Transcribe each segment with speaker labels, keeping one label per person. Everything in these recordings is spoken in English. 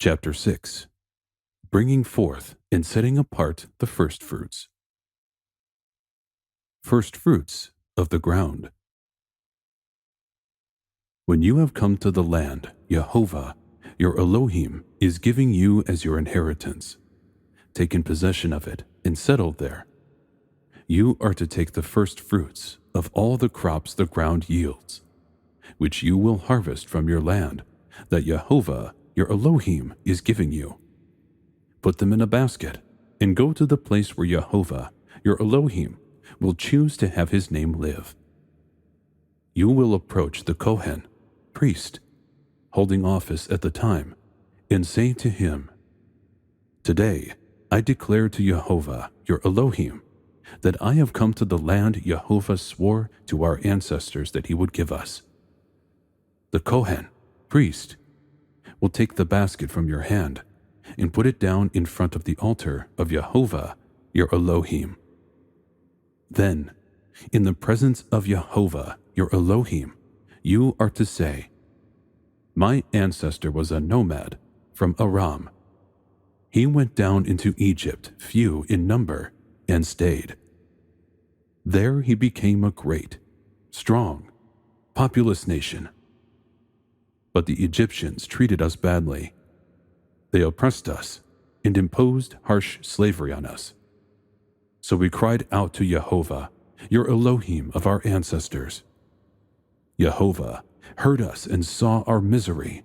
Speaker 1: Chapter 6. Bringing forth and setting apart the firstfruits. Firstfruits of the ground. When you have come to the land Jehovah, your Elohim, is giving you as your inheritance, taken possession of it and settled there, you are to take the firstfruits of all the crops the ground yields, which you will harvest from your land, that Jehovah, your Elohim, is giving you. Put them in a basket, and go to the place where Jehovah, your Elohim, will choose to have his name live. You will approach the Kohen, priest, holding office at the time, and say to him, "Today I declare to Jehovah, your Elohim, that I have come to the land Jehovah swore to our ancestors that he would give us." The Kohen, priest, will take the basket from your hand and put it down in front of the altar of Jehovah, your Elohim. Then, in the presence of Jehovah, your Elohim, you are to say, "My ancestor was a nomad from Aram. He went down into Egypt, few in number, and stayed. There he became a great, strong, populous nation. But the Egyptians treated us badly. They oppressed us and imposed harsh slavery on us. So we cried out to Jehovah, your Elohim of our ancestors. Jehovah heard us and saw our misery,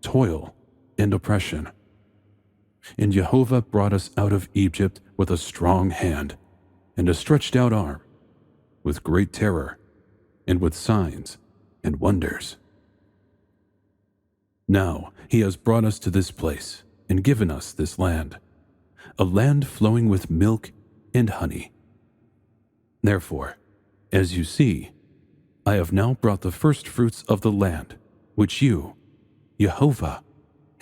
Speaker 1: toil, and oppression. And Jehovah brought us out of Egypt with a strong hand and a stretched out arm, with great terror, and with signs and wonders. Now he has brought us to this place and given us this land, a land flowing with milk and honey. Therefore, as you see, I have now brought the firstfruits of the land, which you, Jehovah,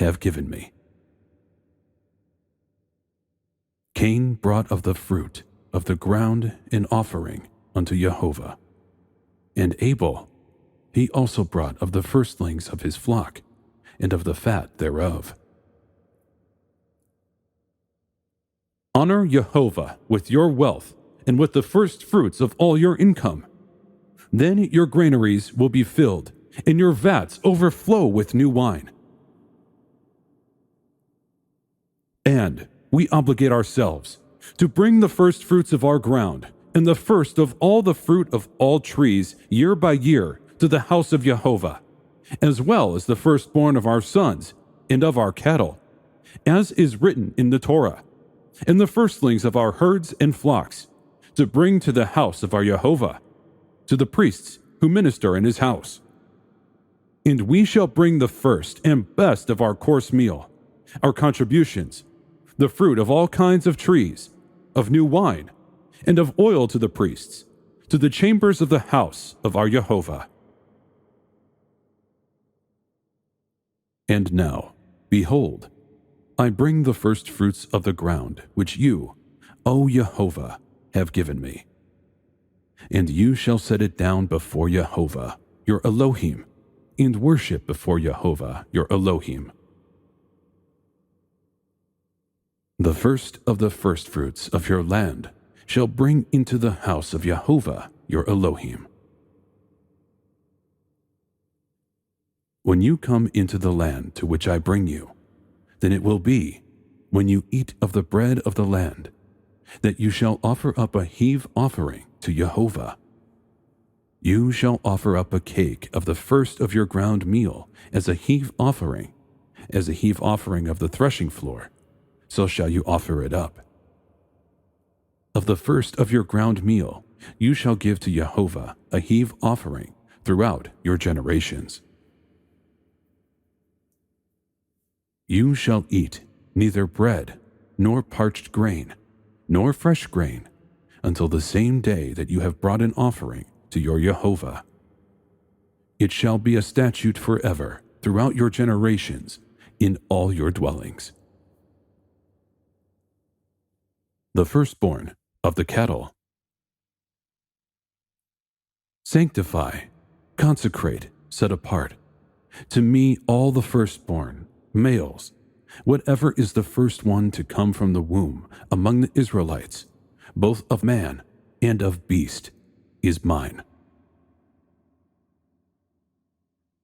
Speaker 1: have given me." Cain brought of the fruit of the ground an offering unto Jehovah. And Abel, he also brought of the firstlings of his flock, and of the fat thereof. Honor Jehovah with your wealth and with the firstfruits of all your income. Then your granaries will be filled, and your vats overflow with new wine. And we obligate ourselves to bring the firstfruits of our ground and the first of all the fruit of all trees year by year to the house of Jehovah, as well as the firstborn of our sons and of our cattle, as is written in the Torah, and the firstlings of our herds and flocks, to bring to the house of our Jehovah, to the priests who minister in his house. And we shall bring the first and best of our course meal, our contributions, the fruit of all kinds of trees, of new wine, and of oil to the priests, to the chambers of the house of our Jehovah. And now, behold, I bring the firstfruits of the ground, which you, O Jehovah, have given me. And you shall set it down before Jehovah, your Elohim, and worship before Jehovah, your Elohim. The first of the firstfruits of your land shall bring into the house of Jehovah, your Elohim. When you come into the land to which I bring you, then it will be, when you eat of the bread of the land, that you shall offer up a heave offering to Jehovah. You shall offer up a cake of the first of your ground meal as a heave offering of the threshing floor, so shall you offer it up. Of the first of your ground meal you shall give to Jehovah a heave offering throughout your generations. You shall eat neither bread, nor parched grain, nor fresh grain, until the same day that you have brought an offering to your Jehovah. It shall be a statute forever throughout your generations in all your dwellings. The firstborn of the cattle. Sanctify, consecrate, set apart, to me all the firstborn, males, Whatever is the first one to come from the womb among the Israelites, both of man and of beast, is mine.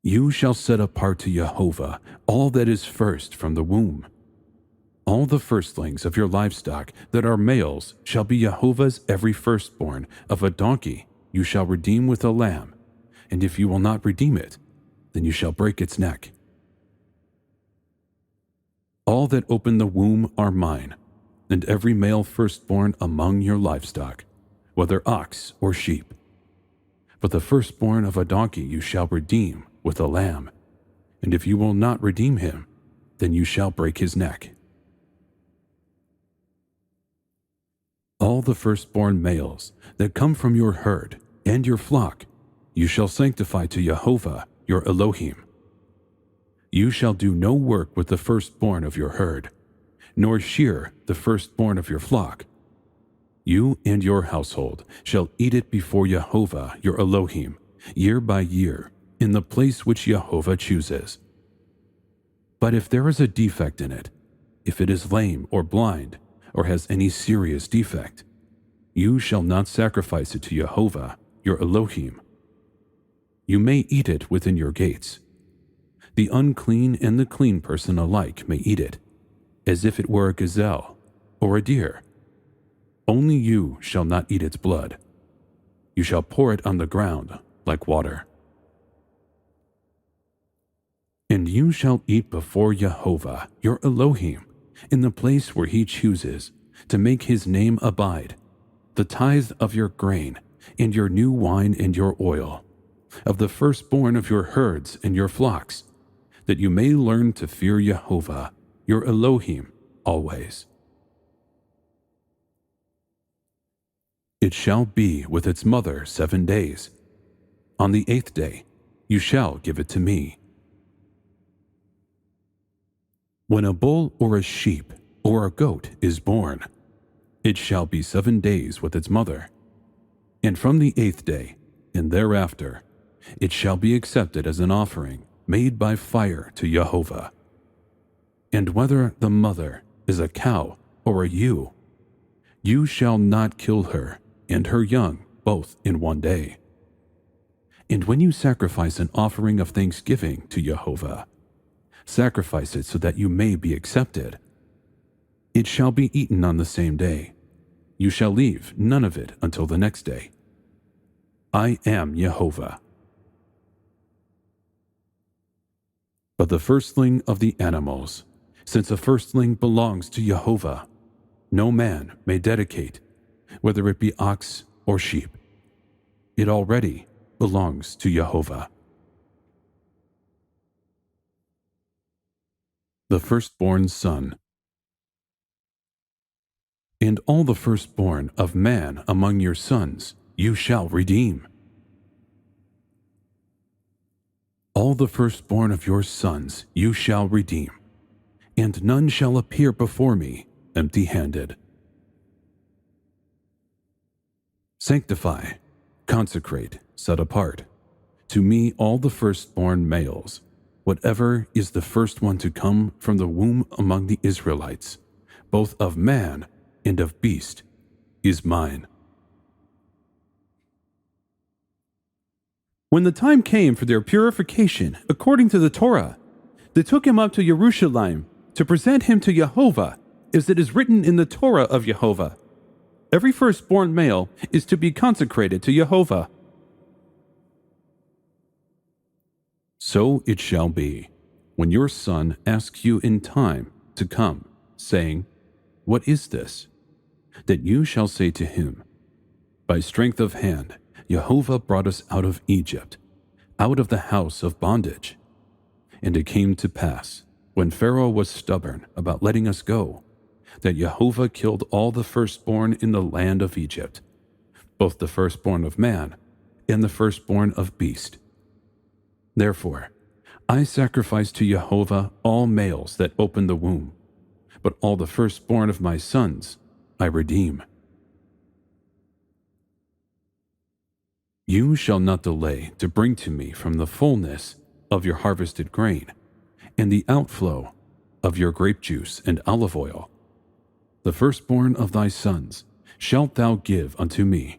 Speaker 1: You shall set apart to Jehovah all that is first from the womb. All the firstlings of your livestock that are males shall be Jehovah's. Every firstborn of a donkey you shall redeem with a lamb, and if you will not redeem it, then you shall break its neck. All that open the womb are mine, and every male firstborn among your livestock, whether ox or sheep. But the firstborn of a donkey you shall redeem with a lamb, and if you will not redeem him, then you shall break his neck. All the firstborn males that come from your herd and your flock you shall sanctify to Jehovah your Elohim. You shall do no work with the firstborn of your herd, nor shear the firstborn of your flock. You and your household shall eat it before Jehovah your Elohim, year by year, in the place which Jehovah chooses. But if there is a defect in it, if it is lame or blind, or has any serious defect, you shall not sacrifice it to Jehovah your Elohim. You may eat it within your gates. The unclean and the clean person alike may eat it, as if it were a gazelle or a deer. Only you shall not eat its blood. You shall pour it on the ground like water. And you shall eat before Jehovah your Elohim, in the place where he chooses, to make his name abide, the tithe of your grain, and your new wine and your oil, of the firstborn of your herds and your flocks, that you may learn to fear Jehovah your Elohim always. It shall be with its mother 7 days. On the 8th day you shall give it to me. When a bull or a sheep or a goat is born, it shall be 7 days with its mother. And from the 8th day and thereafter, it shall be accepted as an offering made by fire to Jehovah. And whether the mother is a cow or a ewe, you shall not kill her and her young both in 1 day. And when you sacrifice an offering of thanksgiving to Jehovah, sacrifice it so that you may be accepted. It shall be eaten on the same day. You shall leave none of it until the next day. I am Jehovah. But the firstling of the animals, since a firstling belongs to Jehovah, no man may dedicate, whether it be ox or sheep. It already belongs to Jehovah. The firstborn son. And all the firstborn of man among your sons you shall redeem. All the firstborn of your sons you shall redeem, and none shall appear before me empty-handed. Sanctify, consecrate, set apart, to me all the firstborn males, whatever is the first one to come from the womb among the Israelites, both of man and of beast, is mine.
Speaker 2: When the time came for their purification according to the Torah, they took him up to Jerusalem to present him to Jehovah, as it is written in the Torah of Jehovah. Every firstborn male is to be consecrated to Jehovah.
Speaker 1: So it shall be, when your son asks you in time to come, saying, What is this? That you shall say to him, By strength of hand Jehovah brought us out of Egypt, out of the house of bondage. And it came to pass, when Pharaoh was stubborn about letting us go, that Jehovah killed all the firstborn in the land of Egypt, both the firstborn of man and the firstborn of beast. Therefore, I sacrifice to Jehovah all males that open the womb, but all the firstborn of my sons I redeem. You shall not delay to bring to me from the fullness of your harvested grain, and the outflow of your grape juice and olive oil. The firstborn of thy sons shalt thou give unto me.